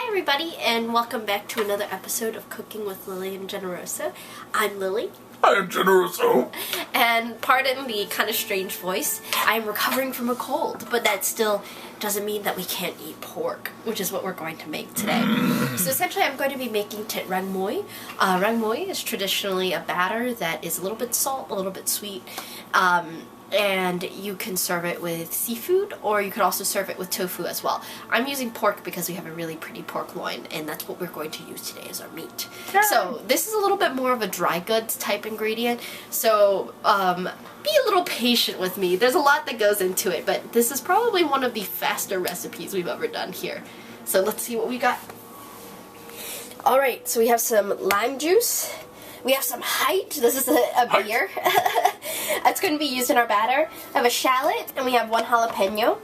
everybody, and welcome back to another episode of Cooking with Lily and Generoso. I'm Lily. I am Generoso. And pardon the kind of strange voice, I'm recovering from a cold, but that still doesn't mean that we can't eat pork, which is what we're going to make today. So essentially I'm going to be making Thit rang muoi. Rang muoi is traditionally a batter that is a little bit salt, a little bit sweet, and you can serve it with seafood, or you could also serve it with tofu as well. I'm using pork because we have a really pretty pork loin, and that's what we're going to use today as our meat. Yay. So this is a little bit more of a dry goods type ingredient, so be a little patient with me. There's a lot that goes into it, but this is probably one of the faster recipes we've ever done here. So let's see what we got. Alright, so we have some lime juice. We have some Thit. This is a beer. It's going to be used in our batter. I have a shallot, and we have one jalapeno.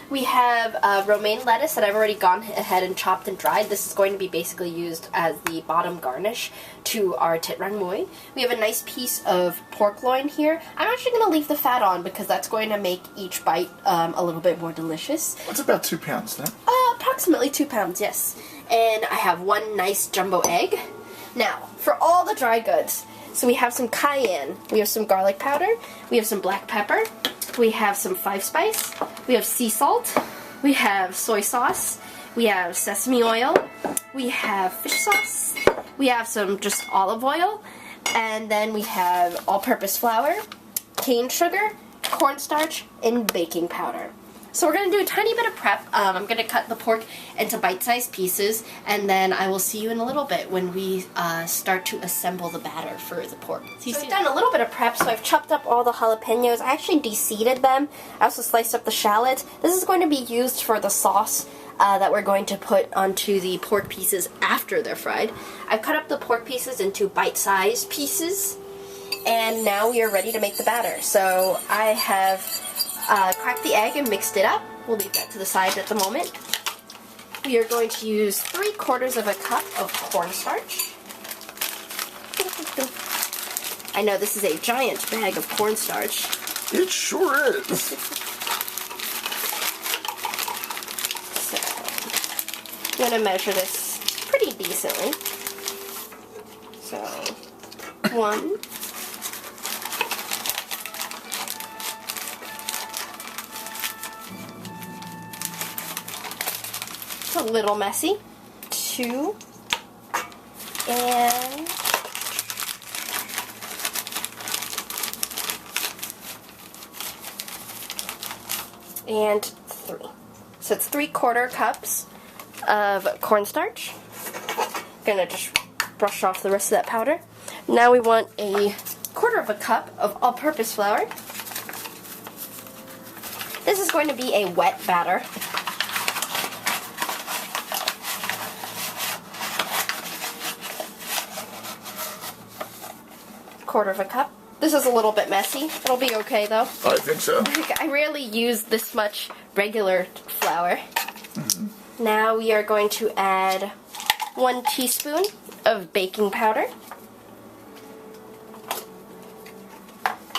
We have romaine lettuce that I've already gone ahead and chopped and dried. This is going to be basically used as the bottom garnish to our Thit rang muoi. We have a nice piece of pork loin here. I'm actually going to leave the fat on because that's going to make each bite a little bit more delicious. What's about 2 pounds then? Approximately 2 pounds, yes. And I have one nice jumbo egg. Now, for all the dry goods, so we have some cayenne, we have some garlic powder, we have some black pepper, we have some 5-spice, we have sea salt, we have soy sauce, we have sesame oil, we have fish sauce, we have some just olive oil, and then we have all-purpose flour, cane sugar, cornstarch, and baking powder. So we're going to do a tiny bit of prep. I'm going to cut the pork into bite-sized pieces, and then I will see you in a little bit when we start to assemble the batter for the pork. So I've done a little bit of prep, so I've chopped up all the jalapenos. I actually de-seeded them. I also sliced up the shallots. This is going to be used for the sauce that we're going to put onto the pork pieces after they're fried. I've cut up the pork pieces into bite-sized pieces, and now we are ready to make the batter. So I have cracked the egg and mixed it up. We'll leave that to the side at the moment. We are going to use 3/4 of a cup of cornstarch. I know this is a giant bag of cornstarch. It sure is. So, I'm going to measure this pretty decently. So, 1. A little messy. 2. And 3. So it's 3/4 cups of cornstarch. Gonna just brush off the rest of that powder. Now we want a 1/4 cup of all-purpose flour. This is going to be a wet batter. 1/4 cup. This is a little bit messy. It'll be okay though. I think so. I rarely use this much regular flour. Now we are going to add 1 teaspoon of baking powder.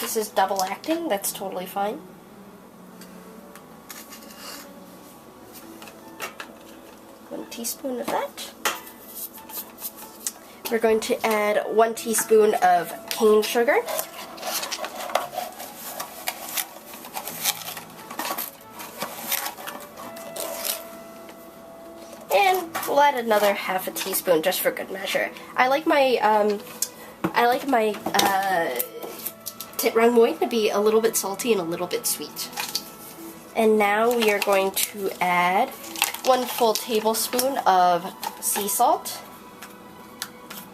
This is double acting. That's totally fine. One teaspoon of that. We're going to add 1 teaspoon of cane sugar. And we'll add another 1/2 teaspoon just for good measure. I like my Thit rang muoi to be a little bit salty and a little bit sweet. And now we are going to add 1 full tablespoon of sea salt.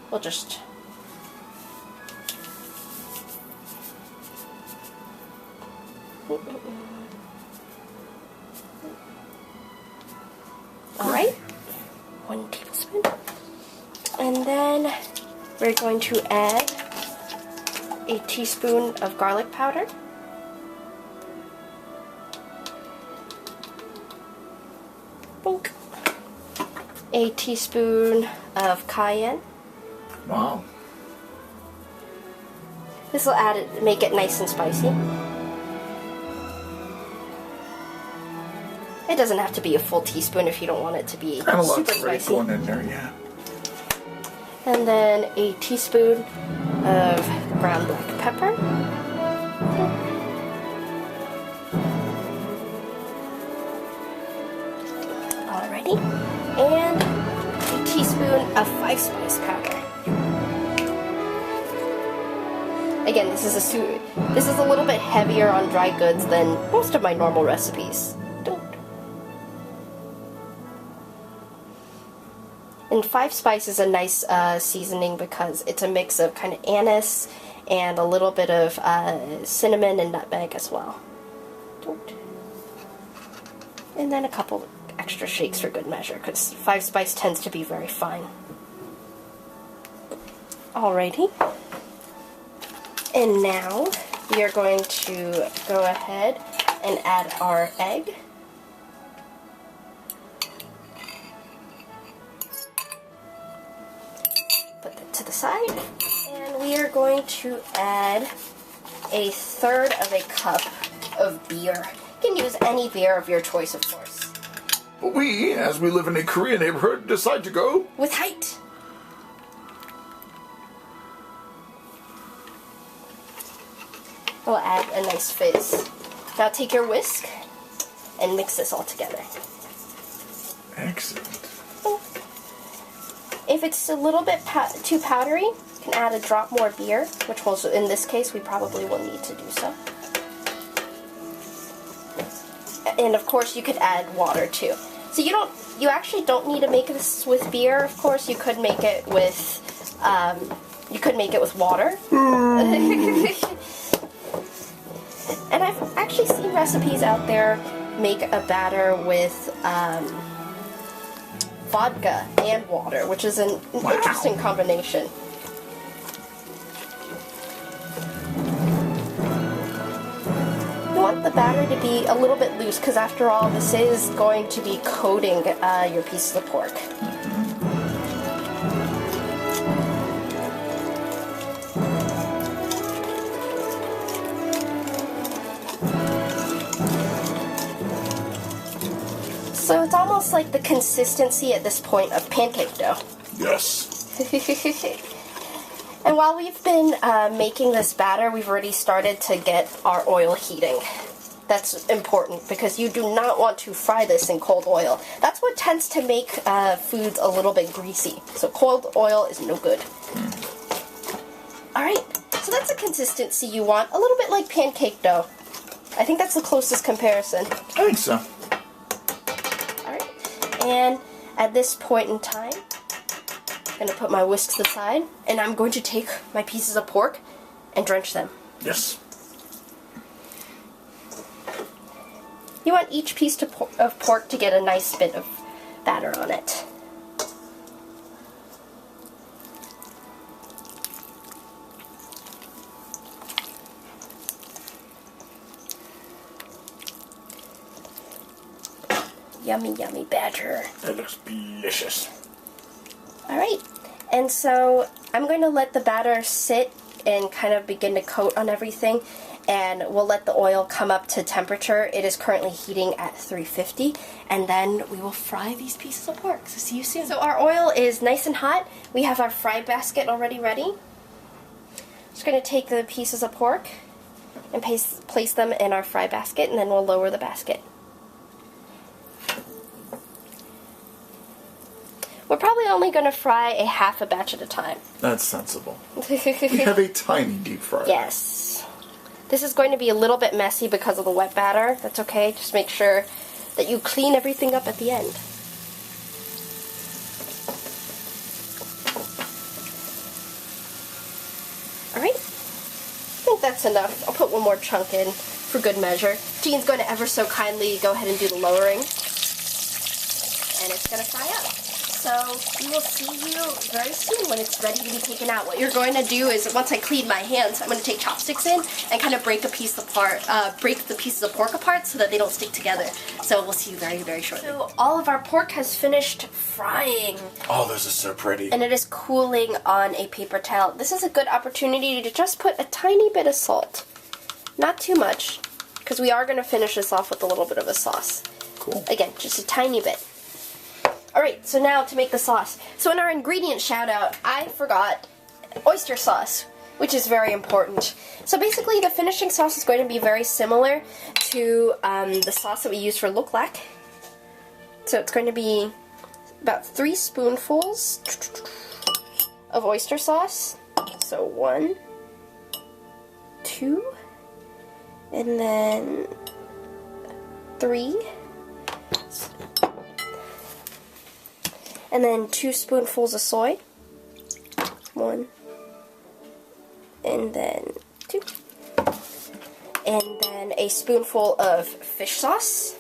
We'll just alright, 1 tablespoon. And then we're going to add a teaspoon of garlic powder. Boink. A teaspoon of cayenne. Wow. This will make it nice and spicy. It doesn't have to be a full teaspoon if you don't want it to be And a lot super of already spicy. going in there, yeah. And then a teaspoon of ground black pepper. Alrighty. And a teaspoon of 5-spice powder. Again, this is a little bit heavier on dry goods than most of my normal recipes. And 5-spice is a nice seasoning because it's a mix of kind of anise and a little bit of cinnamon and nutmeg as well. And then a couple extra shakes for good measure because 5-spice tends to be very fine. Alrighty. And now we are going to go ahead and add our egg. Put that to the side. And we are going to add 1/3 of a cup of beer. You can use any beer of your choice, of course. We, as we live in a Korean neighborhood, decide to go With Thit. We'll add a nice fizz. Now take your whisk and mix this all together. Excellent. If it's a little bit too powdery, you can add a drop more beer, which will, in this case, we probably will need to do so. And of course, you could add water too. So you actually don't need to make this with beer. Of course, you could make it with, water. And I've actually seen recipes out there make a batter with vodka and water, which is an interesting combination. You want the batter to be a little bit loose because after all, this is going to be coating your pieces of pork. So it's almost like the consistency at this point of pancake dough. Yes. And while we've been making this batter, we've already started to get our oil heating. That's important because you do not want to fry this in cold oil. That's what tends to make foods a little bit greasy. So cold oil is no good. Alright, so that's the consistency you want. A little bit like pancake dough. I think that's the closest comparison. I think so. And at this point in time, I'm going to put my whisks aside, and I'm going to take my pieces of pork and drench them. Yes. You want each piece of pork to get a nice bit of batter on it. Yummy, yummy batter. That looks delicious. Alright, and so I'm going to let the batter sit and kind of begin to coat on everything, and we'll let the oil come up to temperature. It is currently heating at 350, and then we will fry these pieces of pork. So see you soon. So our oil is nice and hot. We have our fry basket already ready. Just going to take the pieces of pork and place them in our fry basket, and then we'll lower the basket. We're probably only going to fry a half a batch at a time. That's sensible. We have a tiny deep fryer. Yes. This is going to be a little bit messy because of the wet batter. That's okay. Just make sure that you clean everything up at the end. Alright. I think that's enough. I'll put one more chunk in for good measure. Jean's going to ever so kindly go ahead and do the lowering. And it's going to fry up. So we will see you very soon when it's ready to be taken out. What you're going to do is, once I clean my hands, I'm going to take chopsticks in and kind of break the pieces of pork apart so that they don't stick together. So we'll see you very, very shortly. So all of our pork has finished frying. Oh, this is so pretty. And it is cooling on a paper towel. This is a good opportunity to just put a tiny bit of salt. Not too much, because we are going to finish this off with a little bit of a sauce. Cool. Again, just a tiny bit. Alright, so now to make the sauce. So in our ingredient shout out, I forgot oyster sauce, which is very important. So basically the finishing sauce is going to be very similar to the sauce that we use for look lak. So it's going to be about 3 spoonfuls of oyster sauce. So 1, 2, and then 3. And then 2 spoonfuls of soy. 1. And then 2. And then a spoonful of fish sauce.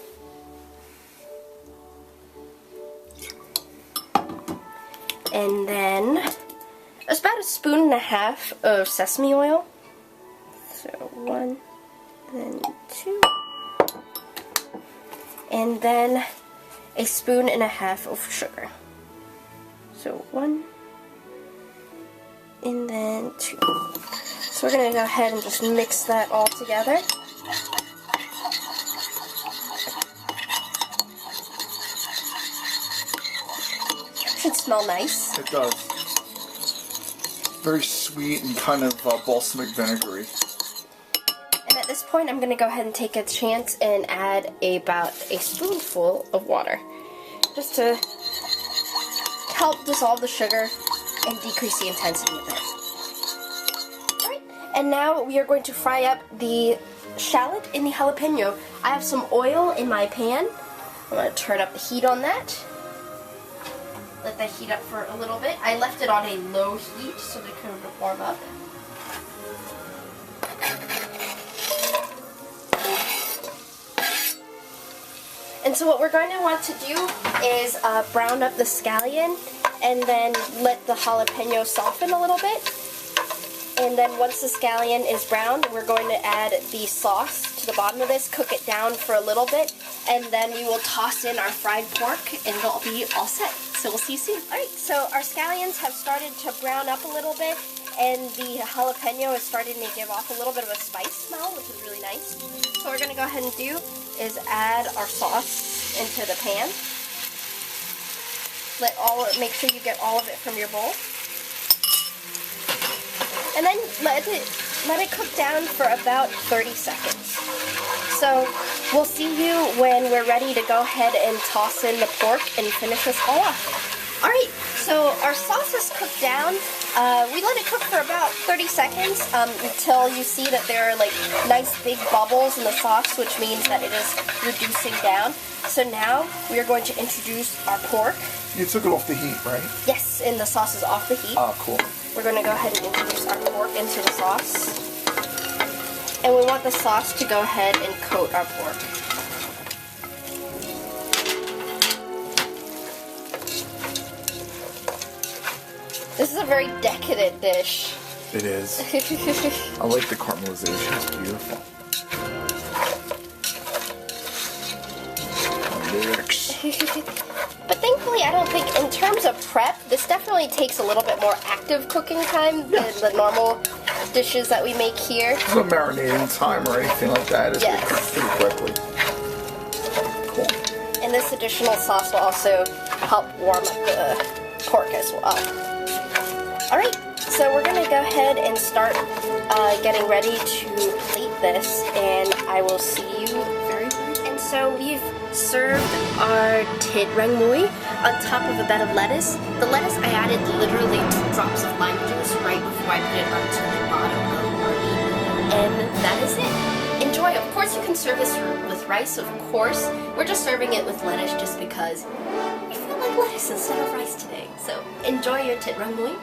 And then about 1.5 spoons of sesame oil. So 1, and 2. And then 1.5 spoons of sugar. So 1, and then 2. So we're going to go ahead and just mix that all together. Should smell nice. It does. Very sweet and kind of balsamic vinegary. And at this point, I'm going to go ahead and take a chance and add about a spoonful of water, just to help dissolve the sugar and decrease the intensity of it. Alright, and now we are going to fry up the shallot and the jalapeno. I have some oil in my pan. I'm going to turn up the heat on that. Let that heat up for a little bit. I left it on a low heat so they could warm up. And so what we're going to want to do is brown up the scallion and then let the jalapeno soften a little bit. And then once the scallion is browned, we're going to add the sauce to the bottom of this, cook it down for a little bit, and then we will toss in our fried pork and it'll be all set. So we'll see you soon. Alright, so our scallions have started to brown up a little bit, and the jalapeno is starting to give off a little bit of a spice smell, which is really nice. So what we're going to go ahead and do is add our sauce into the pan. Make sure you get all of it from your bowl. And then let it cook down for about 30 seconds. So we'll see you when we're ready to go ahead and toss in the pork and finish this all off. Alright, so our sauce is cooked down. We let it cook for about 30 seconds until you see that there are like nice big bubbles in the sauce, which means that it is reducing down. So now we are going to introduce our pork. You took it off the heat, right? Yes, and the sauce is off the heat. Ah, cool. We're going to go ahead and introduce our pork into the sauce. And we want the sauce to go ahead and coat our pork. This is a very decadent dish. It is. I like the caramelization. It's beautiful. But thankfully, I don't think, in terms of prep, this definitely takes a little bit more active cooking time than the normal dishes that we make here. There's no marinating time or anything like that. It's Yes. pretty quickly. Cool. And this additional sauce will also help warm up the pork as well. Alright, so we're going to go ahead and start getting ready to plate this, and I will see you very soon. And so we've served our Thit muoi on top of a bed of lettuce. The lettuce, I added literally 2 drops of lime juice right before I put it onto the bottom of our meat. And that is it. Enjoy. Of course you can serve this with rice, of course. We're just serving it with lettuce just because I feel like lettuce instead of rice today. So enjoy your Thit muoi.